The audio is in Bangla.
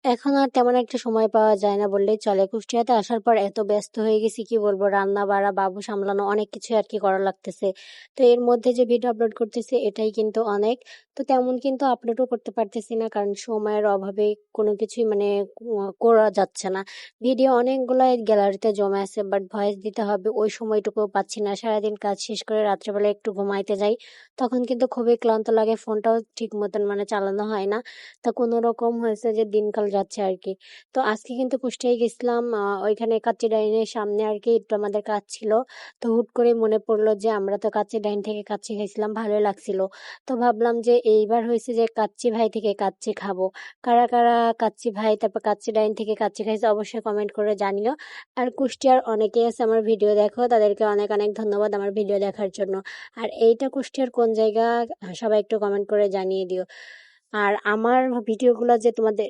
এখন আর তেমন একটা সময় পাওয়া যায় না বললেই চলে। কুষ্টিয়াতে আসার পর এত ব্যস্ত হয়ে গেছি কি বলবো, রান্না বাড়া, বাবু সামলানো, অনেক কিছু আর কি করা লাগতেছে। তো এর মধ্যে যে ভিডিও আপলোড করতেছি এটাই কিন্তু অনেক। তো তেমন কিন্তু আপলোডও করতে পারতেছি না, কারণ সময়ের অভাবে কোনো কিছুই মানে করা যাচ্ছে না। ভিডিও অনেকগুলাই গ্যালারিতে জমা আছে, বাট ভয়েস দিতে হবে ওই সময়টুকুও পাচ্ছি না। সারাদিন কাজ শেষ করে রাত্রেবেলা একটু ঘুমাইতে যাই, তখন কিন্তু খুবই ক্লান্ত লাগে, ফোনটাও ঠিক মতন মানে চালানো হয় না। তা কোনো রকম হয়েছে যে দিনকাল যাচ্ছে আর কি। তো আজকে কিন্তু কুষ্টিয়ায় গেছিলাম, ওইখানে কাচ্চি ডাইনের সামনে আর কি একটু আমাদের কাজ ছিল। তো হুট করে মনে পড়লো যে আমরা তো কাচ্চি ডাইন থেকে কাচ্চি খাইছিলাম, ভালোই লাগছিল। তো ভাবলাম যে এইবার হয়েছে যে কাচ্চি ভাই থেকে কাচ্চি খাবো। কারা কারা কাচ্চি ভাই তারপর কাচ্চি ডাইন থেকে কাচ্চি খাইছে অবশ্যই কমেন্ট করে জানিও। আর কুষ্টিয়ার অনেকেই আছে আমার ভিডিও দেখো, তাদেরকে অনেক অনেক ধন্যবাদ আমার ভিডিও দেখার জন্য। আর এইটা কুষ্টিয়ার কোন জায়গা সবাই একটু কমেন্ট করে জানিয়ে দিও। আর আমার ভিডিওগুলো যে তোমাদের